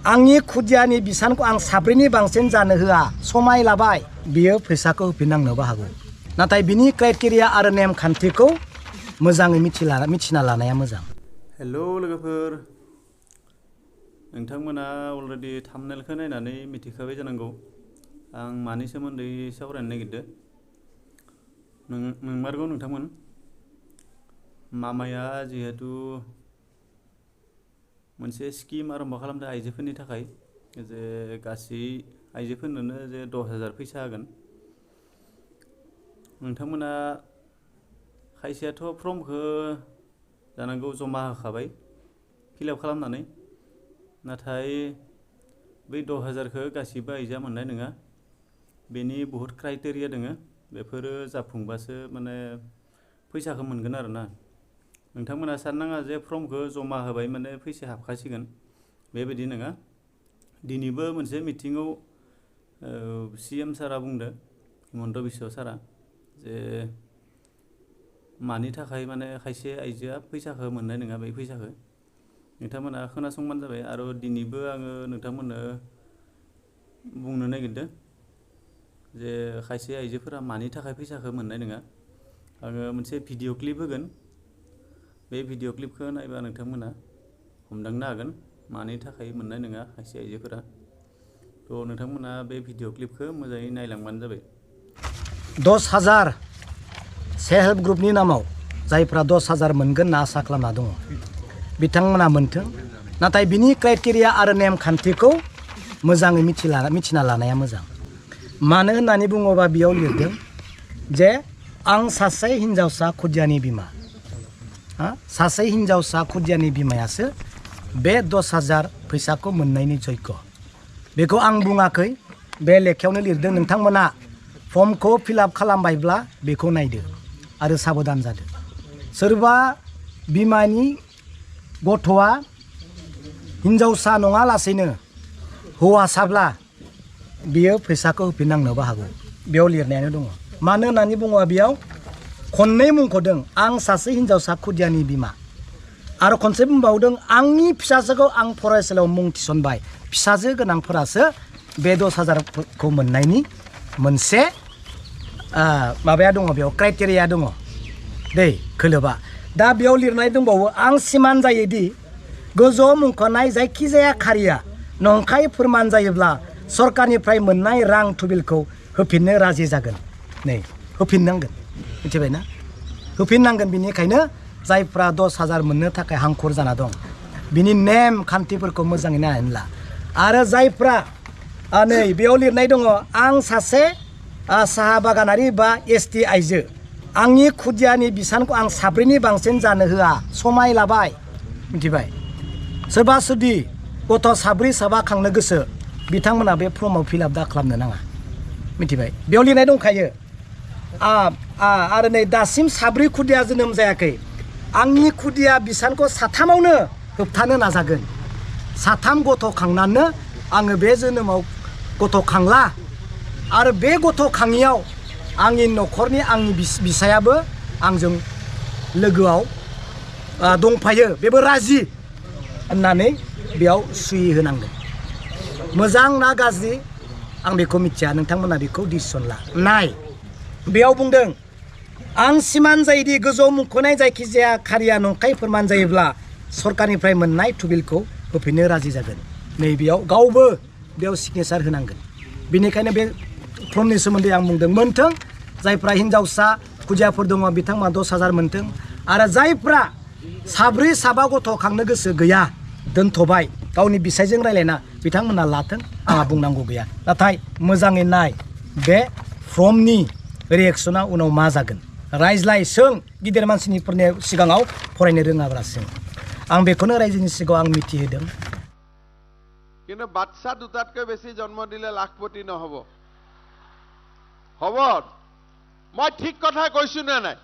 आंनि खुदियानि बिसानखौ आं साब्रैनि बांसिन जानो होआ समाय लाबाय बियो फैसाखौ होफिननांनोबो हागौ नाथाय बिनि क्राइटेरिया आरो नेमखान्थिखौ मोजाङै मिथिना लानाया मोजां। हेलौ लोगोफोर, नोंथांमोना अलरेडि थाम्बनेलखौ नायनानै मिथिखाबाय जानांगौ आं मानि सोमोन्दै सावरायनो नागिरदों। नंमारगौ नोंथांमोन, मामाया जिहेतु मोनसे स्किम आरम्भ खालामदों आइजोफोरनि थाखाय जे गासै आइजोफोरनोनो जे 10,000 फैसा होगोन। नोंथांमोना खायसेयाथ' फर्मखौ जानांगौ जमा होखाबाय फिलआप खालामनानै, नाथाय बै 10,000खौ गासिबो आइजोआ मोननाय नङा। बेनि बहुद क्राइटेरिया दोङो, बेफोरो जाफुंबासो माने फैसाखौ मोनगोन आरोना। नोंथांमोना साननाङा जे फर्मखौ जमा होबाय माने फैसा हाबखासिगोन, बेबायदि नङा। दिनैबो मोनसे मिटिङाव CM सारा बुंदों, हिमन्त बिश्व सारा, जे मानि थाखाय माने खायसे आइजोआ फैसाखौ मोननाय नङा। बै फैसाखौ नोंथांमोना खोनासंबानो जाबाय। आरो दिनैबो आङो नोंथांमोननो बुंनो नागिरदों जे खायसे आइजोफोरा मानि थाखाय फैसाखौ मोननाय नङा। आङो मोनसे भिडिअ क्लिप होगोन, बे भिडिअ क्लिपखौ नायबा नोंथांमोना हमदांनो हागोन मानि थाखाय मोननाय नङा खायसे आइजोफोरा। थ' नोंथांमोना बे भिडिअ क्लिपखौ मोजाङै नायलांबानो जाबाय। 10,000 सेल्फ हेल्प ग्रुपनि नामाव जायफ्रा 10,000 मोनगोन होनना आसा खालामना दङ बिथांमोना मोन्थों, नाथाय बिनि क्राइटेरिया आरो नेमखान्थिखौ मोजाङै मिथिना लानाया मोजां। मानो होननानै बुङोबा बेयाव लिरदों जे आं सासे हिन्जावसा खुदियानि बिमा, सासे हिन्जावसा खुदियानि बिमायासो बे 10,000 फैसाखौ मोननायनि जग्य। बेखौ आं बुङाखै, बे लेखायावनो लिरदों। नोंथांमोना फर्मखौ फिलआप खालामबायब्ला बेखौ नायदो आरो साबधान जादो। सोरबा बिमानि गथ'आ हिन्जावसा नङा लासैनो हौवासाब्ला बियो फैसाखौ होफिननांनोबो हागौ, बेयाव लिरनायानो दङ। मानो होननानै बुङोबा बेयाव खननै मुंख'दों, आं सासे हिन्जावसा खुदियानि बिमा, आरो खनसे बुंबावदों आंनि फिसाजोखौ आं फरायसालियाव मुं थिसनबाय। फिसाजो गोनांफोरासो बे 10,000खौ मोननायनि मोनसे माबाया दङ, बेयाव क्राइटेरिया दङ दै खोलोबा। दा बेयाव लिरनाय दंबावो, आं सिमान जायोदि गोजौआव मुंख'नाय जायखिजाया खारिया नंखाय फोरमान जायोब्ला सरकारनिफ्राय मोननाय रां थुबिलखौ होफिननो राजि जागोन। नै होफिननांगोन, मिथिबायना? होफिननांगोन। बिनिखायनो जायफ्रा 10,000 मोननो थाखाय हांखुर जाना दं बिनि नेम खान्थिफोरखौ मोजाङै नायनानै ला। आरो जायफ्रा नै बेयाव लिरनाय दङ, आं सासे साहा बागानारि बा ST आइजो, आंनि खुदियानि बिसानखौ आं साब्रैनि बांसिन जानो होआ समाय लाबाय, मिथिबाय? सोरबा जुदि गथ' साब्रै साबा खांनो गोसो बिथांमोना बे फर्माव फिलआप दा खालामनो नाङा, मिथिबाय? बेयाव लिरनाय दंखायो। आरो नै दासिम साब्रै खुदिया जोनोम जायाखै, आंनि खुदिया बिसानखौ साथामावनो होबथानो नाजागोन। साथाम गथ' खांनानै आङो बे जोनोमाव गथ' खांला, आरो बे गथ' खाङियाव आंनि न'खरनि आंनि बिसायाबो आंजों लोगोआव दंफायो, बेबो राजि होननानै बेयाव सुहि होनांगोन। मोजां ना गाज्रि आं बेखौ मिथिया, नोंथांमोना बेखौ डिसिसन ला। नाय बेयाव बुंदों, आं सिमान जायोदि गोजौआव मुंख'नाय जायखिजाया खारिया नंखाय फोरमान जायोब्ला सरकारनिफ्राय मोननाय थुबिलखौ होफिननो राजि जागोन। नै बेयाव गावबो बेयाव सिगनेसार होनांगोन। बेनिखायनो बे फर्मनि सोमोन्दै आं बुंदों, मोन्थों। जायफ्रा हिन्जावसा खुदियाफोर दङ बिथांमोना 10,000 मोन्थों, आरो जायफ्रा साब्रै साबा गथ' खांनो गोसो गैया दोनथ'बाय गावनि बिसायजों रायलायना, बिथांमोना लाथों, आंहा बुंनांगौ गैया। नाथाय मोजाङै नाय बे फर्मनि रिएक्सना उनाव मा जागोन। रायज्लाय सों, गिदिर मानसिफोरनि सिगाङाव फरायनो रोङाब्ला सों। आं बेखौनो रायजोनि सिगाङाव आं मिथिहोदों। কিন্তু বাচ্চা দুটাতকৈ বেছি জন্ম দিলে লাখপতি নহব। হ'ব, মই ঠিক কথা কৈছো নে নাই?